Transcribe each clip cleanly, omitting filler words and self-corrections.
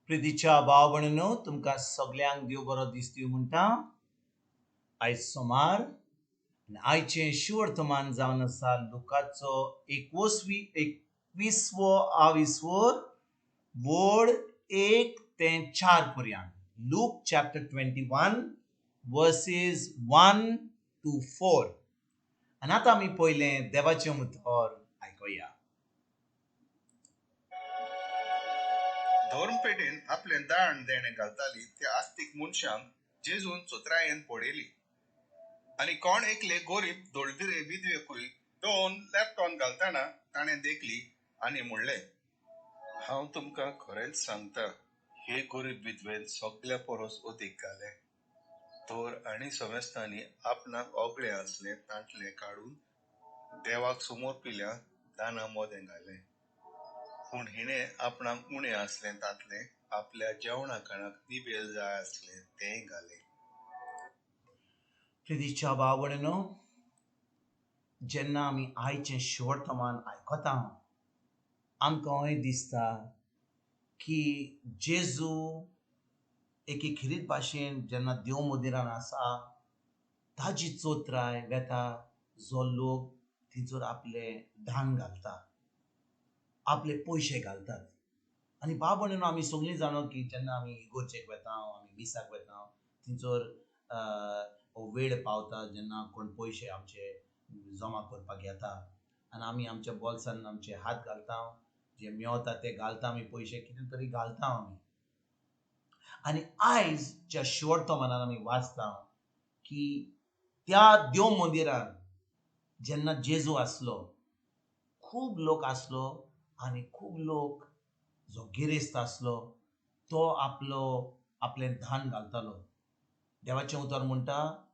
प्रितीच्या भाव भयणींनो, तुमकां सगळ्यांक देव बरो दीस दिवं म्हणटा. आयज सोमार आनी आयचें शिवर्तमान जावन आसा लुकाचो 21वो आविस्वोर वोड 1 ते 4 पर्यंत. Look chapter 21 versus 1 to 4. आनी आतां आमी पयलें देवाचें उतर आयकुया. धोर्मपेठेन आपले दाण देणे घालताली त्या आस्तिक मनशांक जेजून चोत्रायेन पडयली. आनी कोण एकले गोरीब दोळदिरे विधवेकूय 2 लॅपटॉन घालतना ताणें देखली आनी म्हणलें, हांव तुमकां खरेंच सांगता, हे गोरीब विधवेन सगळ्या परस अदीक घालें. तर आनी समेस्तांनी आपणाक ओगळे आसले तांतले काडून देवाक समोर पिल्या दाना मोदें घालें. पूण हिणें आपणाक उणें आसलें तांतलें आपल्या जेवणा खाणाक निबेल जाय आसलें तेंय घालें. प्रितीच्या भाव भयणींनो, जेन्ना आमी आयचें शिवर्तमान आयकता आमकां अशें दिसता की जेजू एके खिरीत भाशेन जेन्ना देव मंदिरान आसा ताजी चोत्राय वेता जो लोक थंयसर आपले दान घालता, आपले पयशे घालतात. आनी भाव भयणींनो, आमी सगळीं जाणो की जेन्ना आमी इगोर्जेक वेता, आमी मिसाक वेता, थंयसर वेळ पावता जेन्ना कोण पयशे आमचे जमा करपाक येता आनी आमी आमच्या बोल्सान आमचे हात घालता, जे मेवता ते घालता, आमी पयशे कितें तरी घालता आमी. आनी आयजच्या शिवर्तमानान आमी वाचता की त्या देव मंदिरान जेन्ना जेजू आसलो, खूब लोक आसलो आनी खूब लोक जो गिरेस्त आसलो तो आपलें दान घालतालो. देवाचें उतर म्हणटा,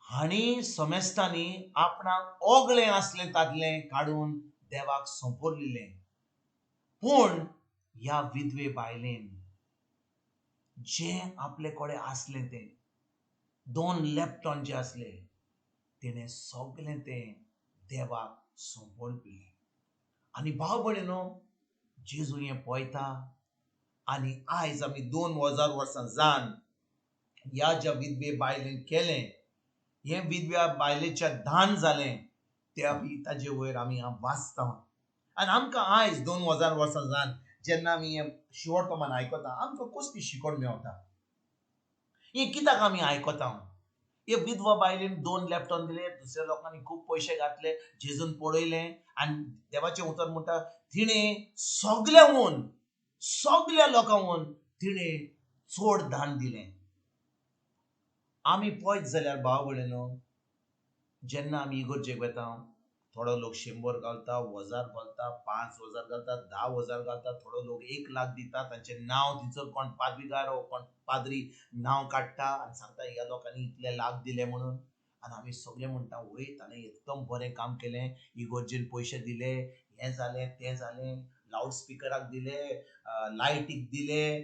हांणी समेस्तांनी आपणाक ओगळें आसलें तांतलें काडून देवाक सोंपोरलेलें. पूण ह्या विधवे बायलेन जें आपले कडेन आसलें तें 2 लॅपटॉन जे आसले तिणें सगळें तें देवाक सोंपोवन दिलें. आनी भाव भयणींनो, जेजू हें पळयता आनी आयज आमी 2000 वर्सां जावन ह्या ज्या विधवे बायलेन केलें, हें विधव्या बायलेच्या दान जालें तें आमी ताजे वयर आमी वाचता. आनी आमकां आयज 2000 वर्सां जावन जेन्ना आमी हें शिवर्तमान आयकता आमकां कसली शिकवण मेवता. हें कित्याक आमी आयकता? हे विधवा बायलेन 2 लॅपटॉन दिले, दुसऱ्या लोकांनी खूब पयशे घातले, जेजून पळयलें आनी देवाचें उतर म्हणटा तिणें सगळ्या लोकांक तिणें चड दान दिलें. आमी पळयत जाल्यार भाव भयणींनो, जेन्ना आमी इगोर्जेक वता थोडो लोक 100 घालता, 1000 घालता, 5000 घालता, 10,000 घालता, थोडो लोक 1 लाख दिता. तांचें नांव थंयसर कोण पाद्रीगार वो कोण पाद्री नांव काडटा आनी सांगता ह्या लोकांनी इतले लाख दिले म्हणून. आनी आमी सगळे म्हणटा वय ताणें एकदम बरें काम केलें, इगोर्जेन पयशे दिले, हें जालें तें जालें, लावड स्पिकराक दिले, लायटीक दिले,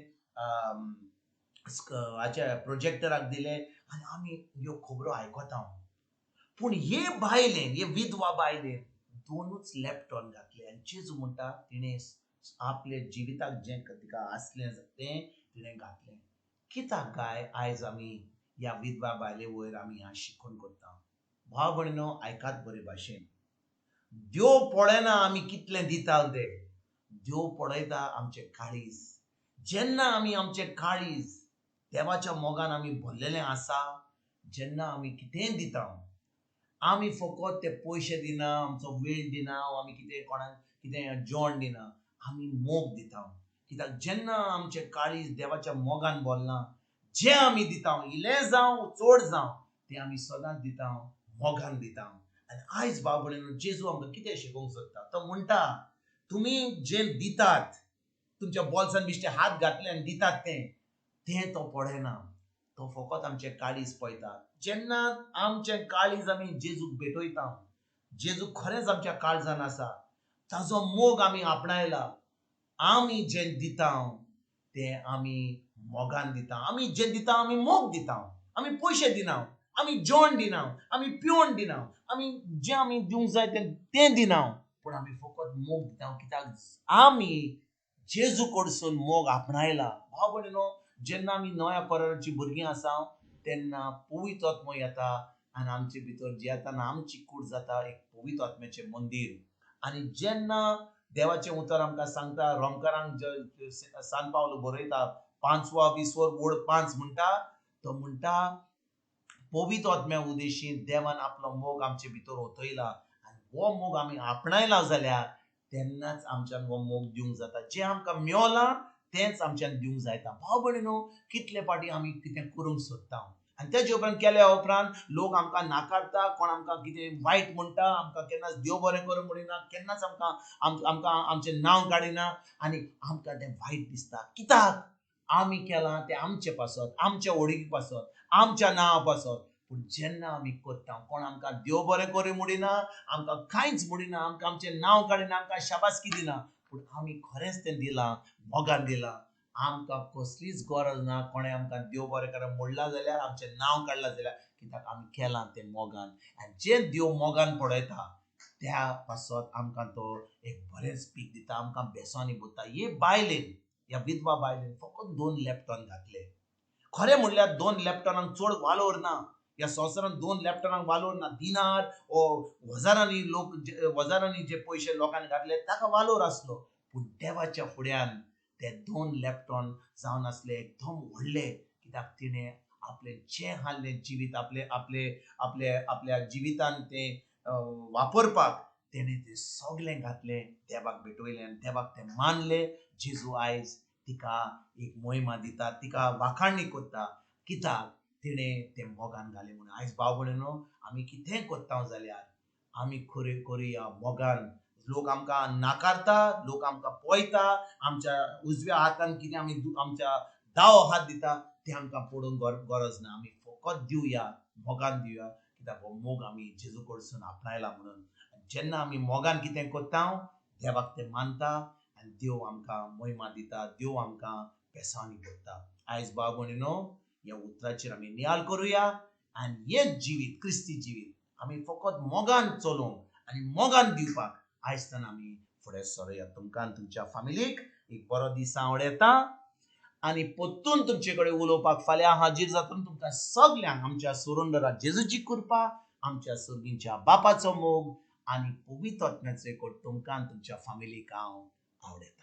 हाच्या प्रोजेक्टराक दिले आनी आमी ह्यो खबरो आयकता. पूण हे बायलेन, हे विधवा बायलेन 2च लॅपटॉन घातले आनी जेजू म्हणटा तिणें आपले जिविताक जें तिका आसलें तें तिणें घातलें. कित्याक काय आयज आमी ह्या विधवा बायले वयर आमी ह्या शिकवण करता. भाव भयणींनो, आयकात बरे भाशेन. देव पळयना आमी कितलें दिता तें, देव पळयता आमचें काळीज. जेन्ना आमी आमचें काळीज देवाच्या मोगान आमी भरलेलें आसा, जेन्ना आमी कितेंय दिता, आमी फकत ते पयशे दिना, आमचो वेळ दिना, आमी कितें कोणाक कितें जेवण दिना, आमी मोग दिता. कित्याक जेन्ना आमचें काळीज देवाच्या मोगान भरलां, जें आमी दिता, इल्लें जावं चड जावं, तें आमी सदांच दिता, मोगान दिता. आनी आयज भाव भयणींनो, जेजू आमकां कितें शिकोवंक सोदता? तो म्हणटा तुमी जें दितात, तुमच्या बोल्सान बिश्टे हात घातले आनी दितात तें तो पळयना. तो फकत आमचें काळीज पळयता. जेन्ना आमचें काळीज आमी जेजूक भेटयता, जेजू खरेंच आमच्या काळजान आसा, ताजो मोग आमी आपणायला, आमी जें दिता तें आमी मोगान दिता. आमी जें दिता आमी मोग दिता. आमी पयशे दिना, आमी जेवण दिना, आमी पिवण दिना, आमी जें आमी दिवंक जाय तें दिना, पूण आमी फकत मोग दिता. कित्याक आमी जेजू कडसून मोग आपणायला. भाव भयणीनो, जेन्ना आमी नव्या कराराची भुरगीं आसा तेन्ना पवित्र आत्मो येता आनी आमचे भितर जे येताना आमची कूड जाता एक पवित्र आत्म्याचें मंदीर. आनी जेन्ना देवाचें उतर आमकां सांगता, रोमकारांक सान पावलो बरयता 5:20 वड 5 म्हणटा, तो म्हणटा पवित्र आत्म्या उदेशीन देवान आपलो मोग आमचे भितर ओतयला आनी हो मोग आमी आपणायला जाल्यार तेन्नाच आमच्यान हो मोग दिवंक जाता. जें आमकां मेवलां तेंच आमच्यान दिवंक जायता. भाव भयणीनो, कितले फावटी आमी कितें करूंक सोदता आनी तेजे उपरांत केल्या उपरांत लोक आमकां नाकारता, कोण आमकां कितें वायट म्हणटा, आमकां केन्नाच देव बरें करूं म्हणिना, केन्नाच आमकां आमचें नांव काडिना आनी आमकां तें वायट दिसता. कित्याक? आमी केलां तें आमचें पासत, आमच्या ओळखी पासत, आमच्या नांवा पासत. पूण जेन्ना आमी करता, कोण आमकां देव बरें करूं म्हणिना, आमकां कांयच म्हणिना, आमकां आमचें नांव काडिना, आमकां शाबासकी दिना, पूण आमी खरेंच तें दिलां, मोगान दिलां. आमकां कसलीच गरज ना कोणें आमकां देव बरें करा म्हणलां जाल्यार, आमचें नांव काडलां जाल्यार, कित्याक आमी केलां तें मोगान. आनी जें देव मोगान पळयता त्या पासत आमकां तो एक बरेंच पीक दिता, आमकां बेसांनी भरता. हे बायलेन, ह्या विधवा बायलेन फकत 2 लॅपटॉन घातले. खरें म्हणल्यार 2 लॅपटॉनांक चड वालोर ना. ह्या संवसारांत 2 लॅपटॉनांक वालोर ना. दिनार ओ हजारांनी जे पयशे लोकांनी घातले ताका वालोर आसलो. पूण देवाच्या फुड्यान ते 2 लॅपटॉन जावन आसले एकदम व्हडले, कित्याक तिणें आपलें जें हाल्लें जिवीत आपल्या जिवितान तें वापरपाक तेणें तें सगळें घातलें, देवाक भेटवयलें आनी देवाक तें मानलें. जेजू आयज तिका एक महिमा दिता, तिका वाखाणणी करता, कित्याक तिणें तें मोगान घालें म्हणून. आयज भाव भयणीनो, आमी कितेंय करता जाल्यार आमी खरें करुया मोगान. लोक आमकां नाकारता, लोक आमकां पळयता, आमच्या उजव्या हातान कितें आमी आमच्या दाव हात दिता तें आमकां पळोवंक गरज ना. आमी फकत दिवया, मोगान दिवया, कित्याक हो मोग आमी जेजू कडसून आपणायला म्हणून. जेन्ना आमी मोगान कितें करता, देवाक तें मानता आनी देव आमकां महिमा दिता, देव आमकां बेसांनी भरता. आयज भाव भयणीनो, ह्या उतराचेर आमी नियाळ करुया आनी हें जिवीत, क्रिस्ती जिवीत आमी फकत मोगान चलोवंक आनी मोगान दिवपाक आयजच्यान आमी फुडें सरूया. तुमकां आनी तुमच्या फॅमिलीक एक बरो दीस हांव येता आनी परतून तुमचे कडेन उलोवपाक फाल्यां हाजीर जातून. तुमकां सगल्यांक आमच्या सुरुंदरा जेजूची कृपा, आमच्या सुर्गींच्या बापाचो मोग आनी पवित्र आत्म्याचो एकट तुमकां आनी तुमच्या फॅमिलीक हांव आवडयता.